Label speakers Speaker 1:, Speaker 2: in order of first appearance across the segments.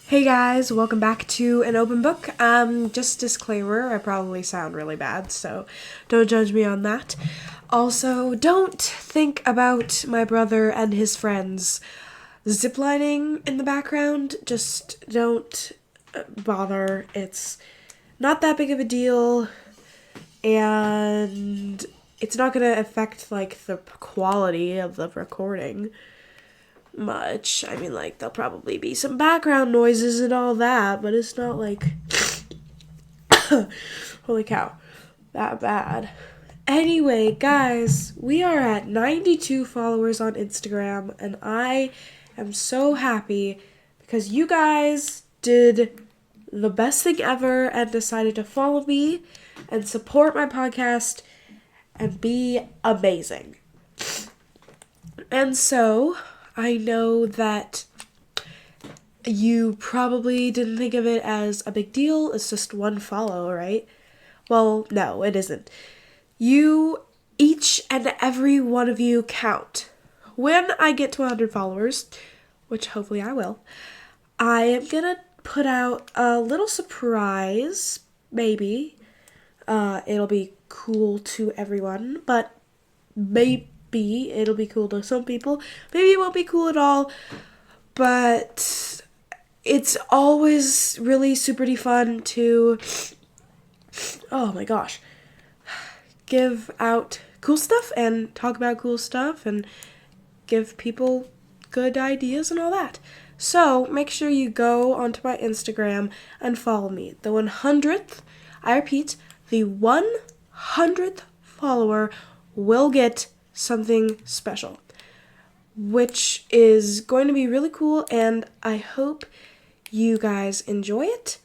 Speaker 1: Hey guys, welcome back to An Open Book. Just disclaimer, I probably sound really bad, so don't judge me on that. Also, don't think about my brother and his friends ziplining in the background. Just don't bother. It's not that big of a deal, and it's not going to affect, the quality of the recording much. I mean, there'll probably be some background noises and all that, but it's not holy cow, that bad. Anyway, guys, we are at 92 followers on Instagram, and I am so happy because you guys did the best thing ever and decided to follow me and support my podcast and be amazing. And so I know that you probably didn't think of it as a big deal. It's just one follow, right? Well, no, it isn't. Each and every one of you count. When I get to 100 followers, which hopefully I will, I am gonna put out a little surprise, maybe. It'll be cool to everyone, but maybe it'll be cool to some people. Maybe it won't be cool at all, but it's always really super fun to, oh my gosh, give out cool stuff and talk about cool stuff and give people good ideas and all that. So make sure you go onto my Instagram and follow me. The 100th, I repeat, the 100th follower will get something special, which is going to be really cool, and I hope you guys enjoy it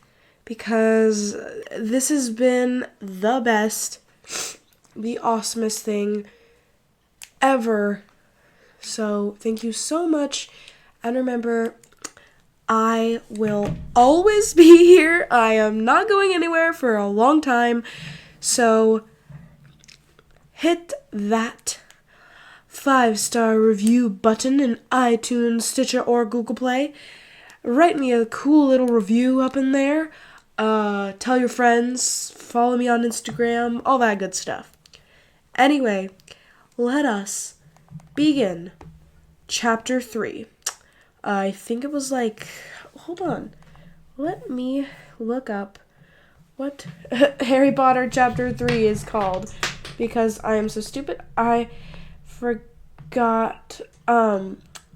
Speaker 1: because this has been the best, the awesomest thing ever. So thank you so much, and remember, I will always be here. I am not going anywhere for a long time, so hit that 5-star review button in iTunes, Stitcher, or Google Play. Write me a cool little review up in there. Tell your friends, follow me on Instagram, all that good stuff. Anyway, let us begin Chapter 3. I think it was hold on. Let me look up what Harry Potter Chapter 3 is called, because I am so stupid. I forgot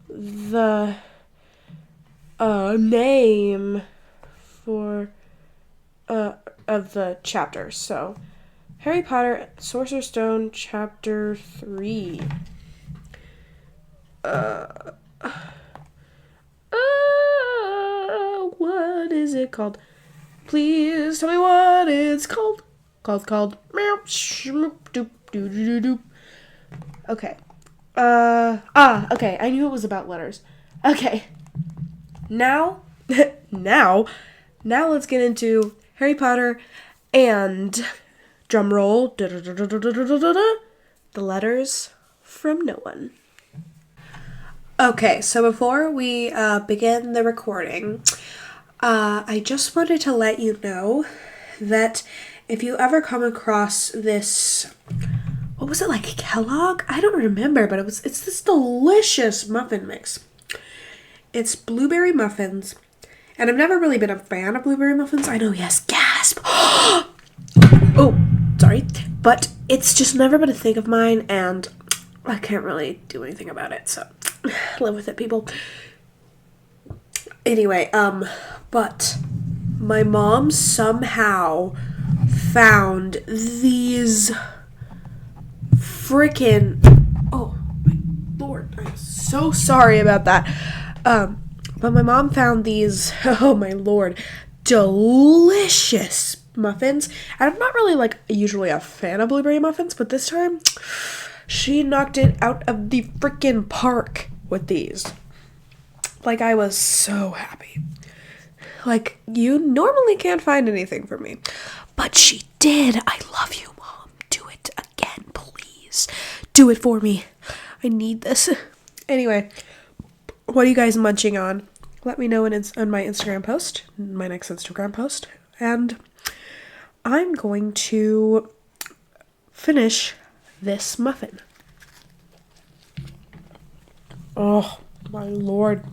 Speaker 1: the name for of the chapter. So Harry Potter Sorcerer's Stone Chapter 3. What is it called? Please tell me what it's called. Called. Meow. Doop doop doop doop. Okay. Okay. I knew it was about letters. Okay. Now let's get into Harry Potter and drum roll. The letters from no one. Okay, so before we begin the recording, I just wanted to let you know that if you ever come across this, what was it, Kellogg? I don't remember, but it's this delicious muffin mix. It's blueberry muffins, and I've never really been a fan of blueberry muffins. I know, yes, gasp! Oh, sorry, but it's just never been a thing of mine, and I can't really do anything about it, so live with it, people. Anyway, but my mom somehow found these freaking, oh my lord, I'm so sorry about that. But my mom found these, oh my lord, delicious muffins. And I'm not really usually a fan of blueberry muffins, but this time she knocked it out of the freaking park with these. I was so happy. You normally can't find anything for me, but she did. I love you, Mom. Do it again, please. Do it for me. I need this. Anyway, what are you guys munching on? let me know in my Instagram post, my next Instagram post, and I'm going to finish this muffin. Oh, my Lord.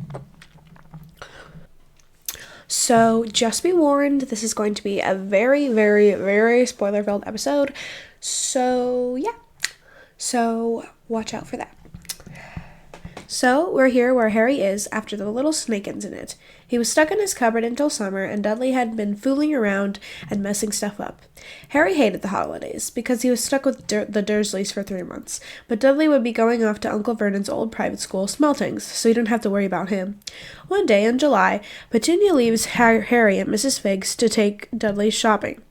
Speaker 1: So, just be warned, this is going to be a very, very, very spoiler-filled episode. So, yeah. So, watch out for that. So, we're here where Harry is after the little snake incident. He was stuck in his cupboard until summer, and Dudley had been fooling around and messing stuff up. Harry hated the holidays, because he was stuck with the Dursleys for 3 months, but Dudley would be going off to Uncle Vernon's old private school, Smeltings, so he didn't have to worry about him. One day in July, Petunia leaves Harry and Mrs. Figgs to take Dudley shopping.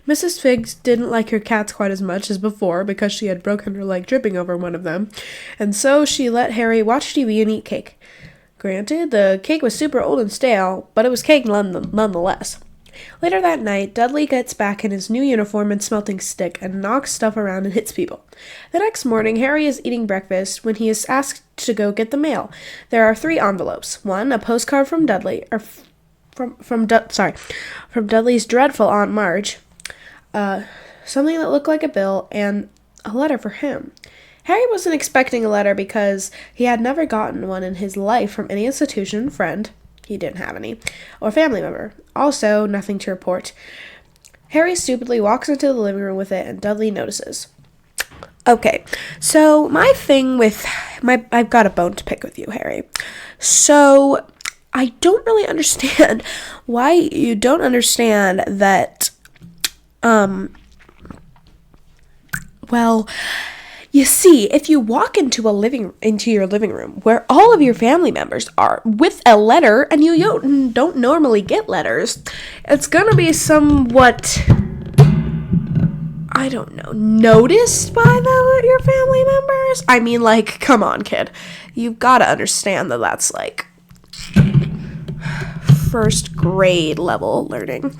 Speaker 1: Mrs. Figgs didn't like her cats quite as much as before because she had broken her leg tripping over one of them, and so she let Harry watch TV and eat cake. Granted, the cake was super old and stale, but it was cake nonetheless. Later that night, Dudley gets back in his new uniform and smelting stick and knocks stuff around and hits people. The next morning, Harry is eating breakfast when he is asked to go get the mail. There are 3 envelopes. One, a postcard from Dudley, or from Dudley's dreadful Aunt Marge, something that looked like a bill, and a letter for him. Harry wasn't expecting a letter because he had never gotten one in his life from any institution, friend, he didn't have any, or family member. Also, nothing to report. Harry stupidly walks into the living room with it, and Dudley notices. Okay, so I've got a bone to pick with you, Harry. So, I don't really understand why you don't understand that, you see, if you walk into your living room where all of your family members are with a letter, and you don't normally get letters, it's gonna be somewhat, I don't know, noticed by your family members. I mean, like, come on, kid, you've got to understand that that's like first grade level learning.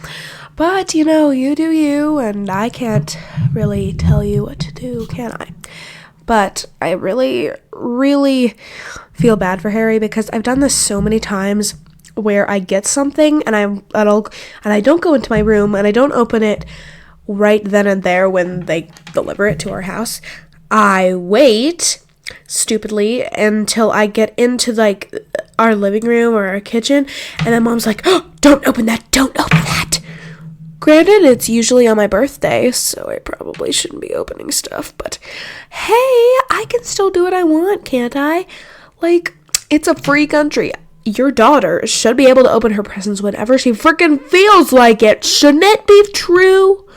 Speaker 1: But, you do you, and I can't really tell you what to do, can I? But I really, really feel bad for Harry because I've done this so many times where I get something and I don't go into my room and I don't open it right then and there when they deliver it to our house. I wait stupidly until I get into like our living room or our kitchen, and then Mom's like, "Oh, don't open that! Don't open that!" Granted, it's usually on my birthday, so I probably shouldn't be opening stuff, but hey, I can still do what I want, can't I? Like, it's a free country. Your daughter should be able to open her presents whenever she freaking feels like it. Shouldn't it be true?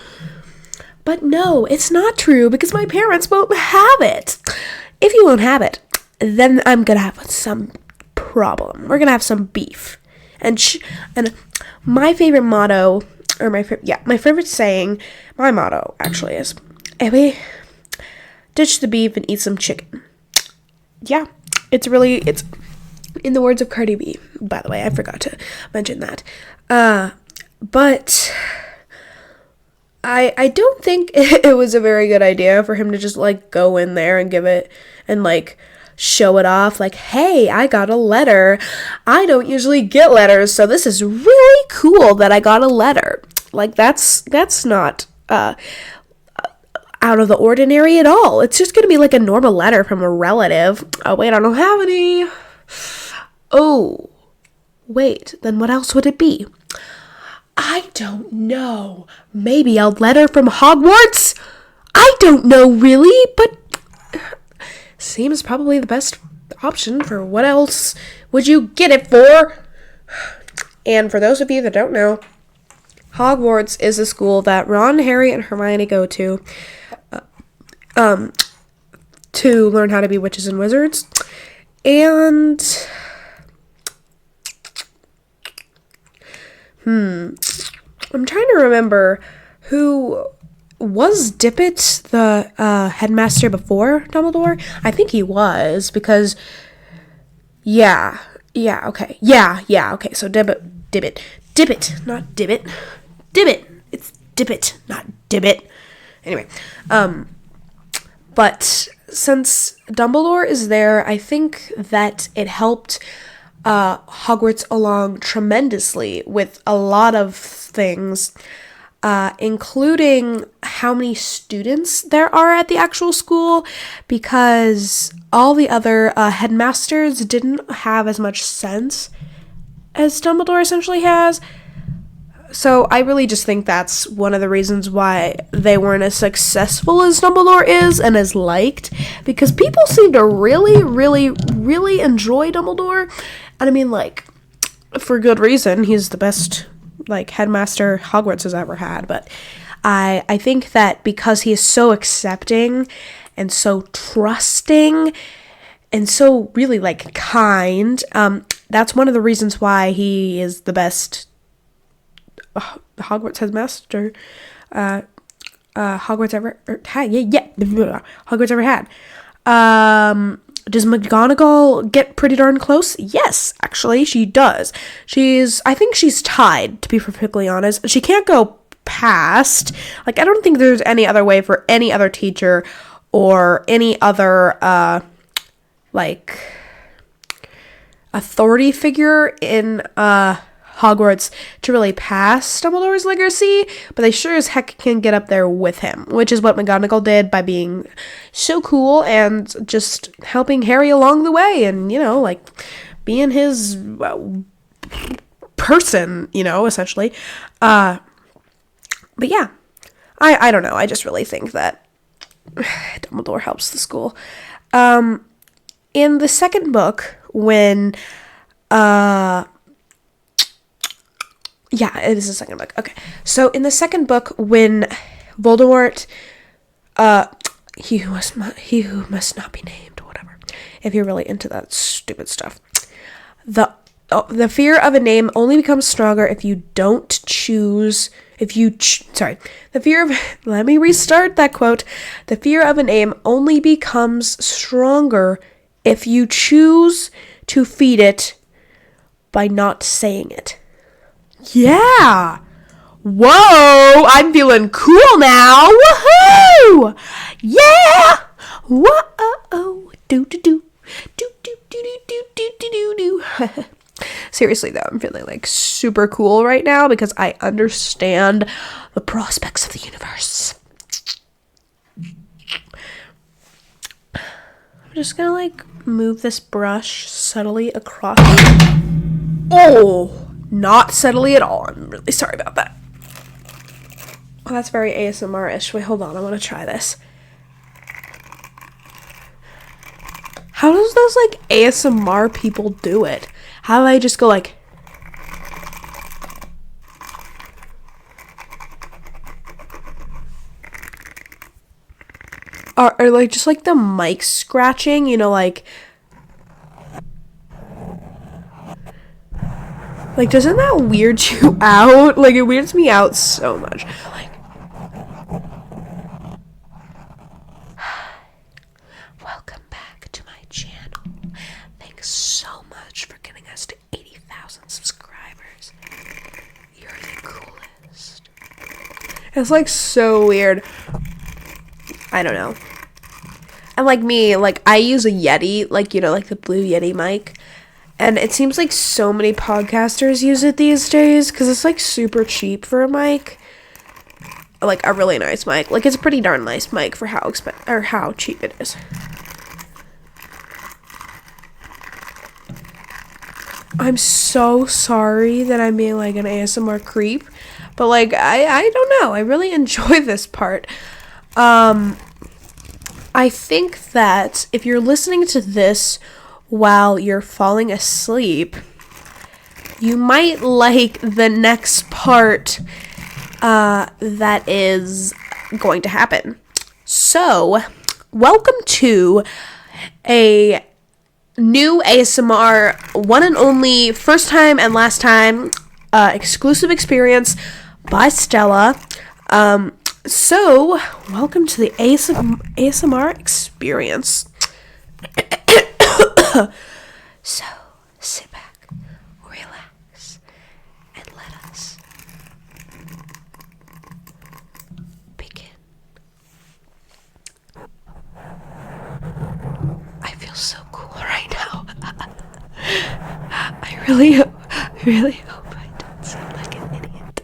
Speaker 1: But no, it's not true because my parents won't have it. If you won't have it, then I'm gonna have some problem. We're gonna have some beef. And my favorite motto, or my favorite saying, my motto actually is, Abby, ditch the beef and eat some chicken. Yeah, it's in the words of Cardi B, by the way, I forgot to mention that. But I don't think it was a very good idea for him to just like go in there and give it and like show it off like, hey, I got a letter. I don't usually get letters, so this is really cool that I got a letter. Like, that's not out of the ordinary at all. It's just gonna be like a normal letter from a relative. Oh wait, I don't have any. Oh wait, then what else would it be? I don't know. Maybe a letter from Hogwarts? I don't know really, but seems probably the best option. For what else would you get it for? And for those of you that don't know, Hogwarts is a school that Ron, Harry, and Hermione go to learn how to be witches and wizards. And I'm trying to remember who was Dippet the headmaster before Dumbledore? I think he was, because okay. So Dippet, not Dibbit. Dibbit. It's Dippet, not Dibbit. Anyway, but since Dumbledore is there, I think that it helped Hogwarts along tremendously with a lot of things, including how many students there are at the actual school, because all the other headmasters didn't have as much sense as Dumbledore essentially has. So I really just think that's one of the reasons why they weren't as successful as Dumbledore is and as liked, because people seem to really, really, really enjoy Dumbledore. And I mean, like, for good reason. He's the best, like, headmaster Hogwarts has ever had. But I think that because he is so accepting and so trusting and so really, like, kind, that's one of the reasons why he is the best Hogwarts headmaster Hogwarts ever had. Hogwarts ever had. Does McGonagall get pretty darn close? Yes, actually, she does. I think she's tied, to be perfectly honest. She can't go past. Like, I don't think there's any other way for any other teacher or any other, like, authority figure in, Hogwarts to really pass Dumbledore's legacy, but they sure as heck can get up there with him, which is what McGonagall did by being so cool and just helping Harry along the way and, you know, like, being his person, you know, essentially. But yeah, I don't know. I just really think that Dumbledore helps the school. In the second book, when, yeah, it is the second book. Okay. So in the second book, when Voldemort, he who must not be named, or whatever, if you're really into that stupid stuff, the fear of a name only becomes stronger if you don't choose. Let me restart that quote. The fear of a name only becomes stronger if you choose to feed it by not saying it. Yeah! Whoa! I'm feeling cool now! Woohoo! Yeah! Whoa! Do-do-do. Do-do-do-do-do-do-do-do. Seriously, though, I'm feeling, like, super cool right now because I understand the prospects of the universe. I'm just gonna, like, move this brush subtly across. Oh! Not subtly at all. I'm really sorry about that. Oh, that's very ASMR-ish. Wait, hold on. I want to try this. How does those, like, ASMR people do it? How do I just go, like... Or like, just, like, the mic scratching, you know, like... Like, doesn't that weird you out? Like, it weirds me out so much. Like, welcome back to my channel. Thanks so much for getting us to 80,000 subscribers. You're the coolest. It's, like, so weird. I don't know. And, like, me, like, I use a Yeti, like, you know, like the blue Yeti mic. And it seems like so many podcasters use it these days because it's, like, super cheap for a mic. Like, a really nice mic. Like, it's a pretty darn nice mic for how cheap it is. I'm so sorry that I'm being, like, an ASMR creep. But, like, I don't know. I really enjoy this part. I think that if you're listening to this while you're falling asleep, you might like the next part that is going to happen. So, welcome to a new ASMR, one and only, first time and last time, exclusive experience by Stella. So, welcome to the ASMR experience. So, sit back, relax, and let us begin. I feel so cool right now. really hope I don't sound like an idiot.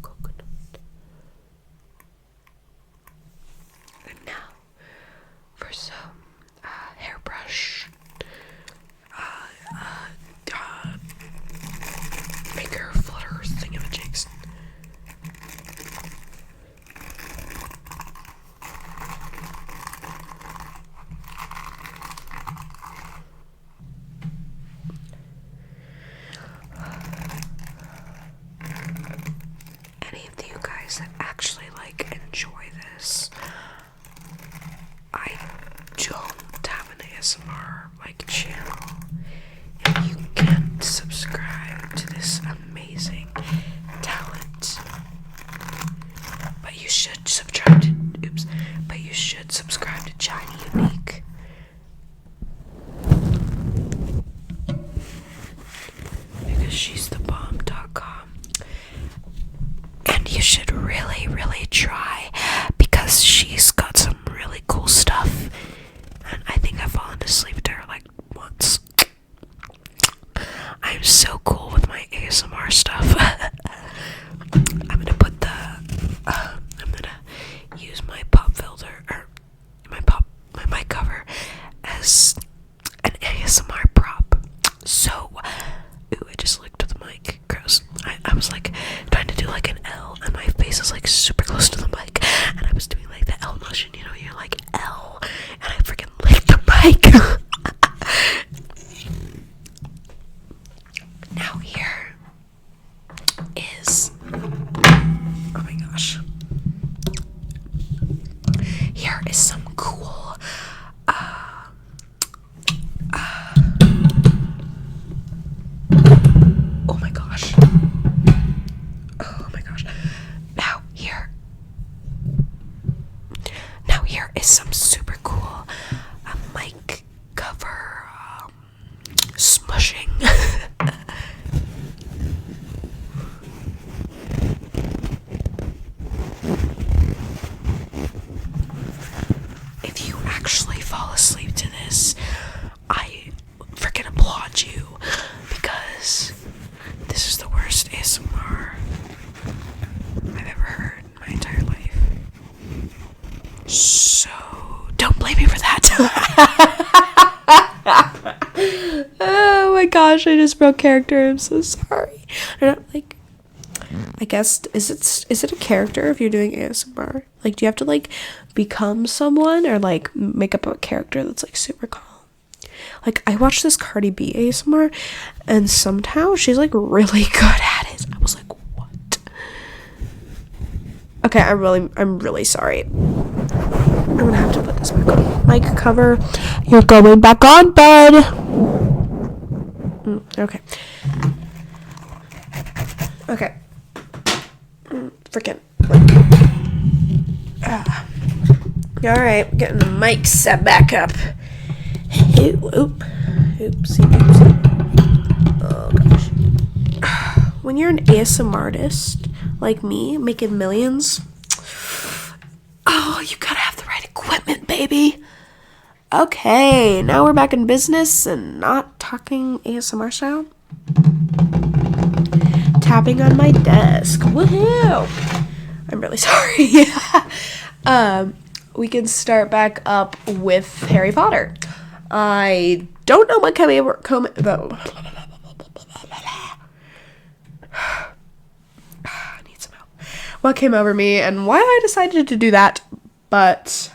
Speaker 1: Coconut. And now for some hairbrush maker flutter thingamajigs. Any of you guys that actually enjoy this, I don't have an ASMR channel, and you can subscribe to this amazing talent. But you should subscribe to Shiny Unique. Because she's the bomb.com. And you should really, really try, because she's got some really cool stuff. And I think I've fallen asleep to her once. I'm so cool with my ASMR stuff. I'm gonna use my pop filter, or my mic cover, as an ASMR prop. So, I just licked the mic. Gross. I was trying to do an L, and my face is super close to the mic, and I was doing the L motion, you're L, and I freaking licked the mic. Now here is, oh my gosh, here is some cool oh my gosh, now here is some super cool mic cover smushing. If you actually fall asleep to this, I freaking applaud you, because this is the worst ASMR I've ever heard in my entire life. So don't blame me for that. Oh my gosh, I just broke character. I'm so sorry. I guess, is it a character if you're doing ASMR? Do you have to become someone, or make up a character that's super calm? I watched this Cardi B ASMR, and somehow she's really good at it. I was what? Okay, I'm really sorry. I'm gonna have to put this back on. Mic cover, you're going back on, bud. Okay. Freaking. Alright, getting the mic set back up. Oopsie. Oh gosh. When you're an ASMR artist like me, making millions, you gotta have the right equipment, baby. Okay, now we're back in business and not talking ASMR style. Tapping on my desk. Woohoo! I'm really sorry. We can start back up with Harry Potter. I don't know what what came over me and why I decided to do that, but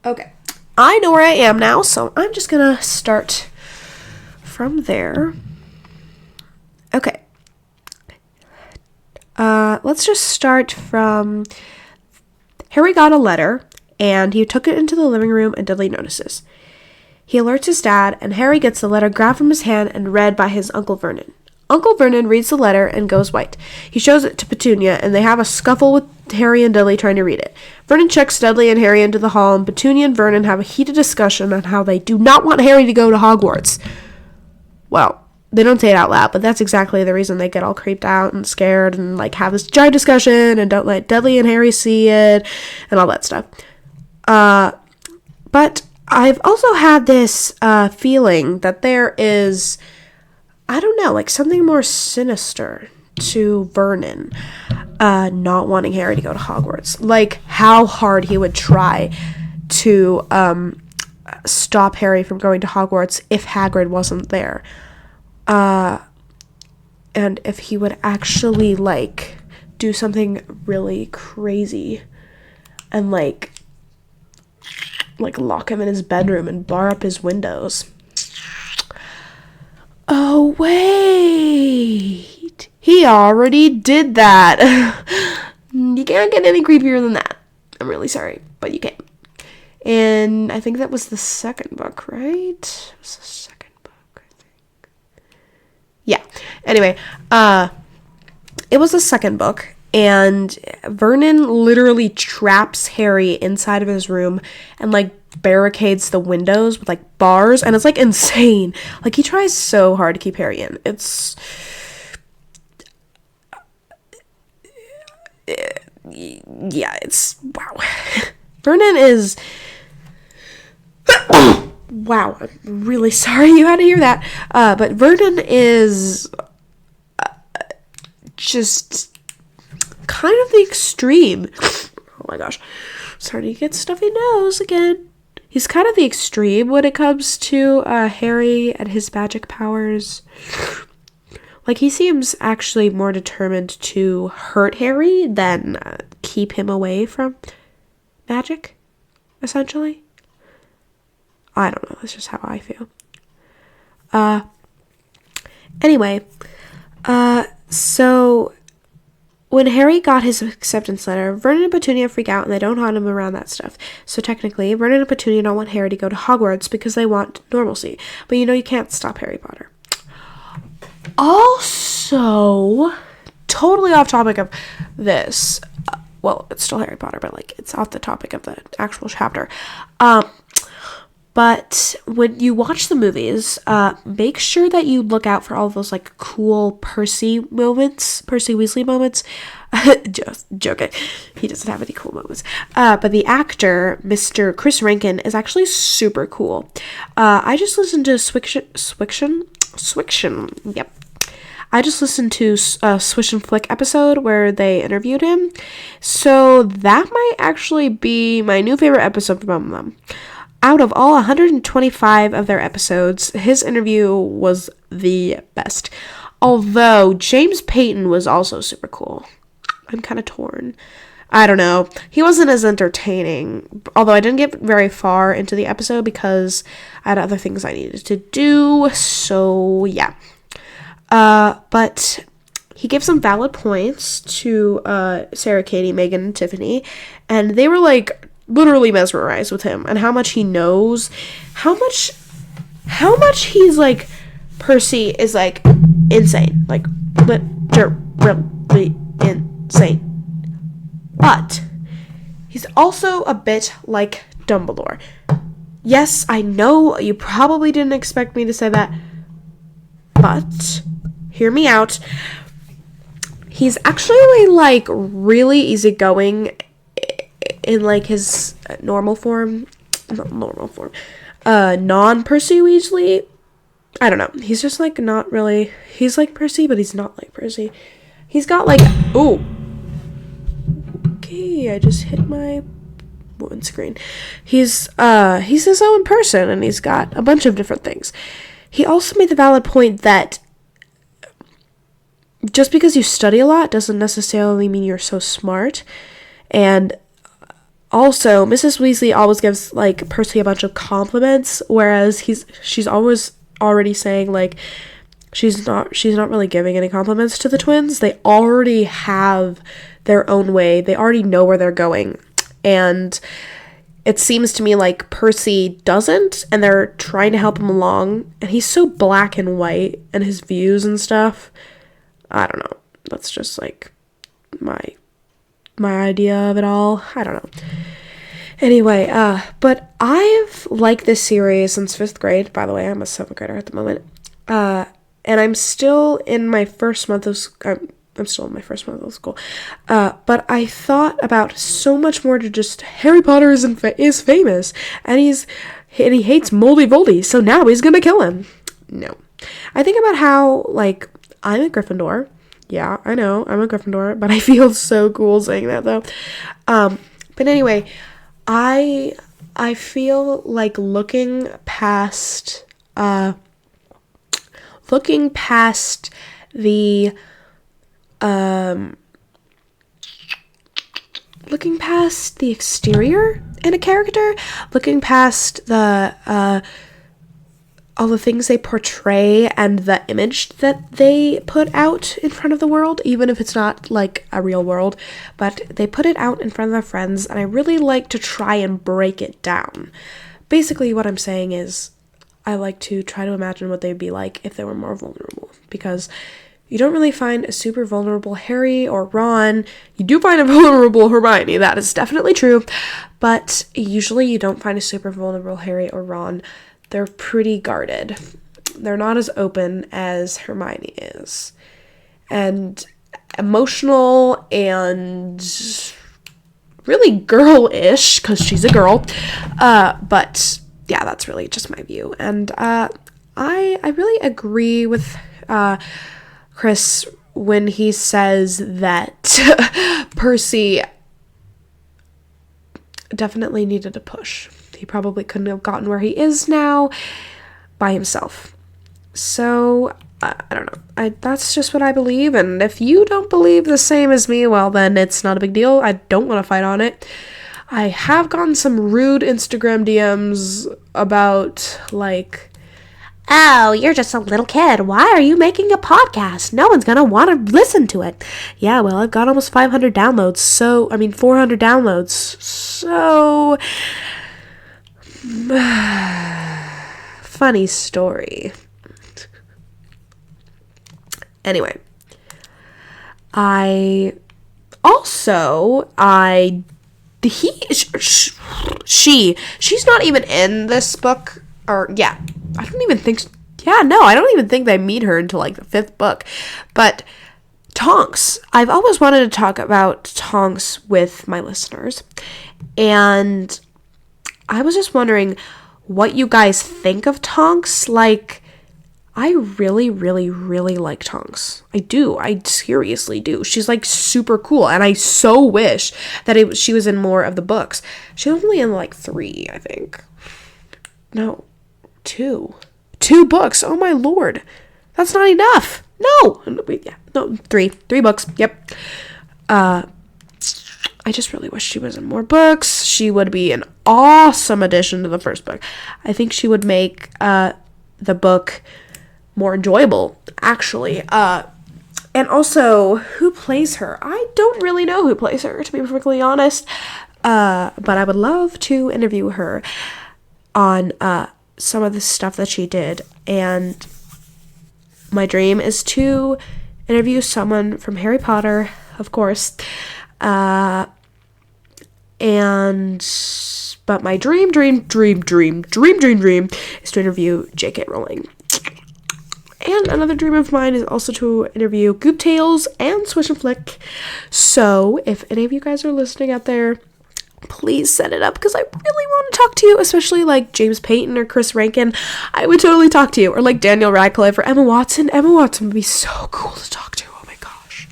Speaker 1: okay. I know where I am now, so I'm just gonna start from there. Okay. Let's just start from Harry got a letter, and he took it into the living room, and Dudley notices. He alerts his dad, and Harry gets the letter grabbed from his hand and read by his Uncle Vernon. Uncle Vernon reads the letter and goes white. He shows it to Petunia, and they have a scuffle with Harry and Dudley trying to read it. Vernon checks Dudley and Harry into the hall, and Petunia and Vernon have a heated discussion on how they do not want Harry to go to Hogwarts. Well, they don't say it out loud, but that's exactly the reason they get all creeped out and scared and, like, have this giant discussion and don't let Dudley and Harry see it and all that stuff. But I've also had this feeling that there is, I don't know, like something more sinister to Vernon not wanting Harry to go to Hogwarts. Like how hard he would try to stop Harry from going to Hogwarts if Hagrid wasn't there. And if he would actually, like, do something really crazy and, like lock him in his bedroom and bar up his windows. Oh, wait. He already did that. You can't get any creepier than that. I'm really sorry, but you can't. And I think that was the second book, right? It was the second book, I think. Yeah. Anyway, it was the second book. And Vernon literally traps Harry inside of his room and, like, barricades the windows with, like, bars. And it's, like, insane. Like, he tries so hard to keep Harry in. It's... yeah, it's... wow. Vernon is... wow, I'm really sorry you had to hear that. But Vernon is... just... kind of the extreme. Oh my gosh. Starting to get stuffy nose again. He's kind of the extreme when it comes to Harry and his magic powers. Like, he seems actually more determined to hurt Harry than keep him away from magic, essentially. I don't know. That's just how I feel. Anyway. So... when Harry got his acceptance letter, Vernon and Petunia freak out and they don't want him around that stuff. So technically, Vernon and Petunia don't want Harry to go to Hogwarts because they want normalcy. But you know you can't stop Harry Potter. Also, totally off topic of this. Well, it's still Harry Potter, but like it's off the topic of the actual chapter. But when you watch the movies, make sure that you look out for all of those, like, cool Percy Weasley moments. Just joking. He doesn't have any cool moments. But the actor, Mr. Chris Rankins, is actually super cool. I just listened to Swish, yep. I just listened to a Swish and Flick episode where they interviewed him. So that might actually be my new favorite episode from them. Out of all 125 of their episodes, his interview was the best. Although James Payton was also super cool. I'm kind of torn. I don't know. He wasn't as entertaining. Although I didn't get very far into the episode because I had other things I needed to do. So, yeah. But he gave some valid points to Sarah, Katie, Megan, and Tiffany. And they were like... literally mesmerized with him and how much he knows, how much he's like, Percy is like insane, like literally insane, but he's also a bit like Dumbledore. Yes, I know you probably didn't expect me to say that, but hear me out. He's actually like really easygoing in like his non-Percy Weasley. I don't know. He's just like not really. He's like Percy, but he's not like Percy. He's got like okay, I just hit my windscreen. He's his own person, and he's got a bunch of different things. He also made the valid point that just because you study a lot doesn't necessarily mean you're so smart, and also, Mrs. Weasley always gives, like, Percy a bunch of compliments, whereas she's always already saying, like, she's not really giving any compliments to the twins. They already have their own way. They already know where they're going. And it seems to me like Percy doesn't, and they're trying to help him along. And he's so black and white, and his views and stuff. I don't know. That's just, like, my idea of it all. I don't know. Anyway, but I've liked this series since 5th grade. By the way, I'm a 7th grader at the moment. And I'm still in my first month of I'm still in my first month of school. But I thought about so much more to just Harry Potter is famous, and he hates Moldy Voldy, so now he's gonna kill him. No. I think about how, like, I'm a Gryffindor. Yeah, I know, I'm a Gryffindor, but I feel so cool saying that, though. But anyway, I feel like looking past the exterior in a character, looking past the all the things they portray and the image that they put out in front of the world, even if it's not like a real world, but they put it out in front of their friends, and I really like to try and break it down. Basically, what I'm saying is I like to try to imagine what they'd be like if they were more vulnerable, because you don't really find a super vulnerable Harry or Ron. You do find a vulnerable Hermione, that is definitely true, but usually you don't find a super vulnerable Harry or Ron. They're pretty guarded. They're not as open as Hermione is. And emotional and really girl-ish, because she's a girl. But yeah, that's really just my view. And I really agree with Chris when he says that Percy definitely needed a push. He probably couldn't have gotten where he is now by himself. So, I don't know. That's just what I believe, and if you don't believe the same as me, well, then it's not a big deal. I don't want to fight on it. I have gotten some rude Instagram DMs about, like, oh, you're just a little kid. Why are you making a podcast? No one's gonna want to listen to it. Yeah, well, I've got almost 500 downloads, 400 downloads, so... funny story. Anyway, she's not even in this book, or yeah, I don't even think they meet her until like the 5th book. But Tonks, I've always wanted to talk about Tonks with my listeners, and I was just wondering what you guys think of Tonks. Like, I really, really, really like Tonks. I do. I seriously do. She's, like, super cool, and I so wish that she was in more of the books. She was only in, like, 3, I think. No, 2. 2 books. Oh, my lord. That's not enough. No. Yeah, no, 3. 3 books. Yep. I just really wish she was in more books. She would be an awesome addition to the first book. I think she would make the book more enjoyable, actually. And also, who plays her? I don't really know who plays her, to be perfectly honest. But I would love to interview her on some of the stuff that she did. And my dream is to interview someone from Harry Potter, of course. But my dream is to interview J.K. Rowling. And another dream of mine is also to interview Goop Tales and Swish and Flick. So if any of you guys are listening out there, please set it up, because I really want to talk to you, especially like James Payton or Chris Rankin. I would totally talk to you. Or like Daniel Radcliffe or Emma Watson. Emma Watson would be so cool to talk to. Oh my gosh.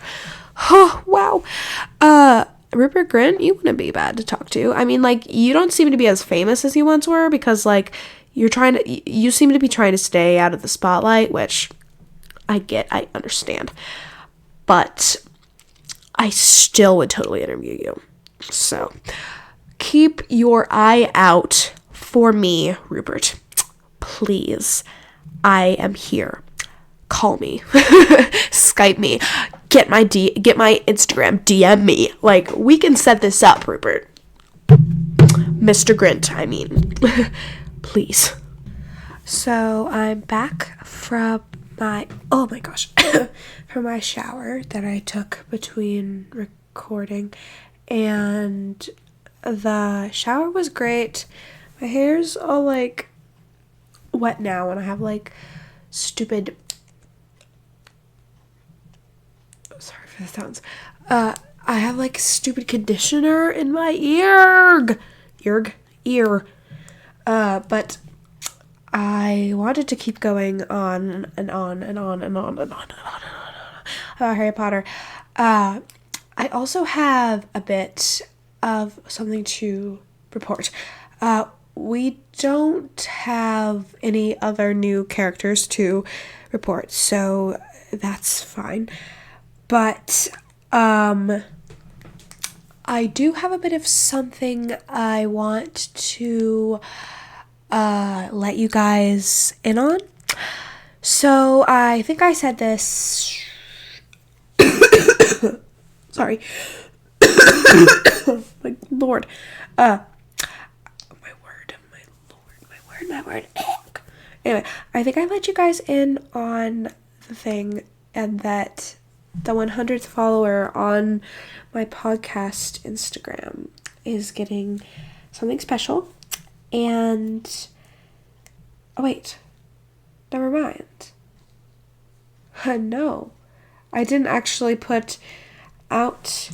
Speaker 1: Oh, wow. Rupert Grint, you wouldn't be bad to talk to. I mean, like, you don't seem to be as famous as you once were, because, like, you seem to be trying to stay out of the spotlight, which I understand. But I still would totally interview you. So, keep your eye out for me, Rupert. Please. I am here. Call me. Skype me. Get my Instagram. DM me. Like, we can set this up, Rupert. Mr. Grint, I mean. Please. So, I'm back from oh my gosh, from my shower that I took between recording, and the shower was great. My hair's all like wet now, and I have like stupid, sorry for the sounds, I have like stupid conditioner in my ear, but I wanted to keep going on and on and on and on and on and on about Harry Potter. I also have a bit of something to report. We don't have any other new characters to report, so that's fine. But I do have a bit of something I want to let you guys in on. So I think I said this. Sorry. My lord. My word. Anyway, I think I let you guys in on the thing, and that the 100th follower on my podcast Instagram is getting something special. And oh wait, never mind. No, I didn't actually put out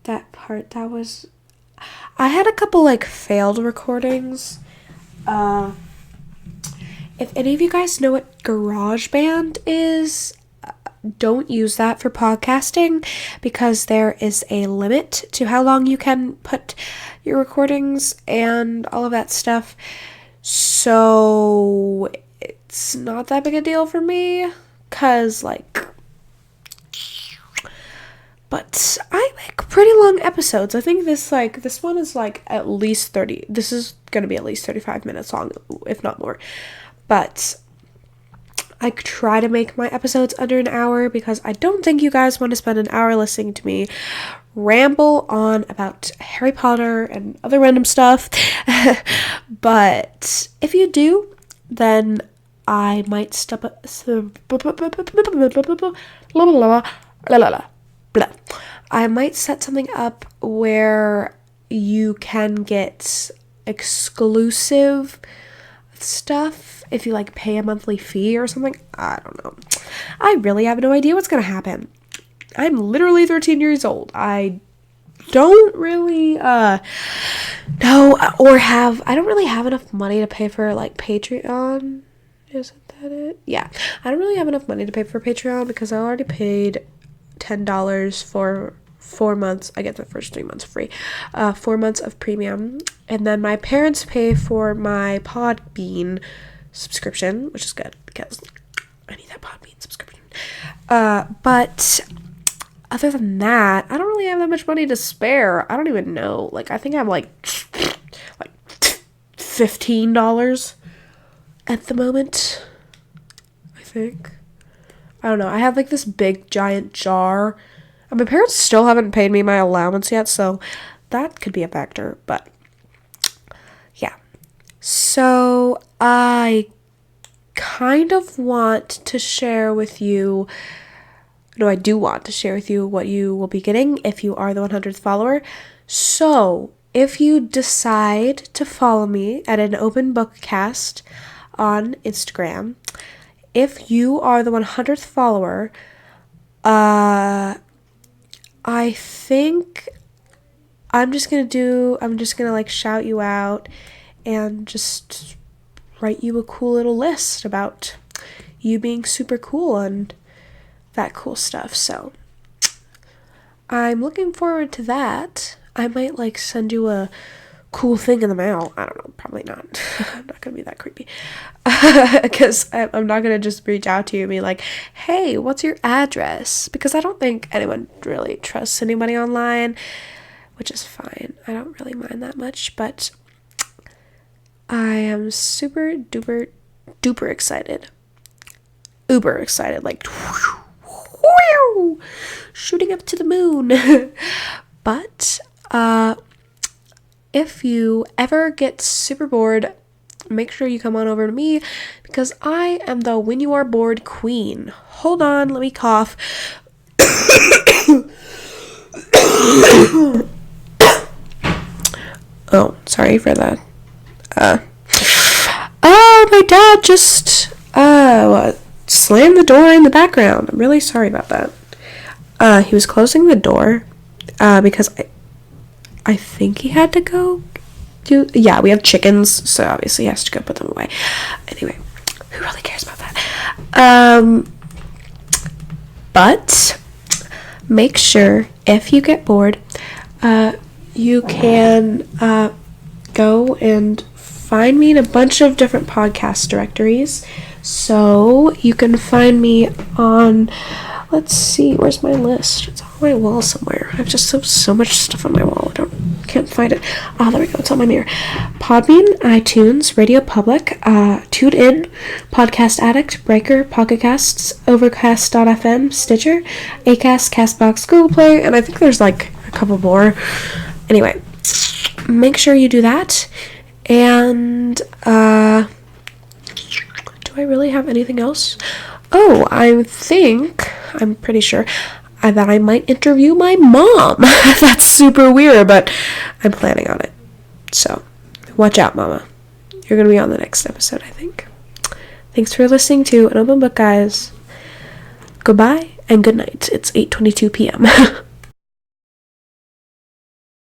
Speaker 1: that part. I had a couple like failed recordings. If any of you guys know what GarageBand is, don't use that for podcasting, because there is a limit to how long you can put your recordings and all of that stuff. So it's not that big a deal for me, because but I make pretty long episodes. I think this one is like at least 30. This is going to be at least 35 minutes long, if not more. But I try to make my episodes under an hour, because I don't think you guys want to spend an hour listening to me ramble on about Harry Potter and other random stuff. But if you do, then I might I might set something up where you can get exclusive stuff if you like pay a monthly fee or something. I don't know. I really have no idea what's gonna happen. I'm literally 13 years old. I don't really know I don't really have enough money to pay for like Patreon. Isn't that it? Yeah. I don't really have enough money to pay for Patreon, because I already paid $10 for 4 months. I get the first 3 months free. 4 months of premium. And then my parents pay for my Podbean subscription, which is good, because I need that Podbean subscription. But other than that, I don't really have that much money to spare. I don't even know. Like, I think I'm like $15 at the moment, I think. I don't know. I have like this big giant jar, and my parents still haven't paid me my allowance yet, so that could be a factor. But yeah, so I kind of want to share with you, I do want to share with you what you will be getting if you are the 100th follower. So if you decide to follow me at an open bookcast on Instagram, if you are the 100th follower, I think I'm just gonna like shout you out and just write you a cool little list about you being super cool and that cool stuff. So I'm looking forward to that. I might like send you a cool thing in the mail. I don't know, probably not. I'm not gonna be that creepy, because I'm not gonna just reach out to you and be like, hey, what's your address? Because I don't think anyone really trusts anybody online, which is fine. I don't really mind that much, but I am super duper duper excited. Uber excited, like shooting up to the moon. But if you ever get super bored, make sure you come on over to me, because I am the when you are bored queen. Hold on, let me cough. Oh, sorry for that. My dad just slammed the door in the background. I'm really sorry about that. He was closing the door because I think he had to go yeah, we have chickens, so obviously he has to go put them away. Anyway, who really cares about that? But make sure if you get bored, you can go and find me in a bunch of different podcast directories. So you can find me on, let's see, where's my list? It's on my wall somewhere. I have just so much stuff on my wall. Can't find it. Oh, there we go. It's on my mirror. Podbean, iTunes, Radio Public, TuneIn, Podcast Addict, Breaker, Pocket Casts, Overcast.fm, Stitcher, Acast, Castbox, Google Play, and I think there's like a couple more. Anyway, make sure you do that. And do I really have anything else? Oh, I'm pretty sure that I might interview my mom. That's super weird, but I'm planning on it. So, watch out, Mama. You're going to be on the next episode, I think. Thanks for listening to An Open Book, guys. Goodbye and good night. It's 8:22 p.m.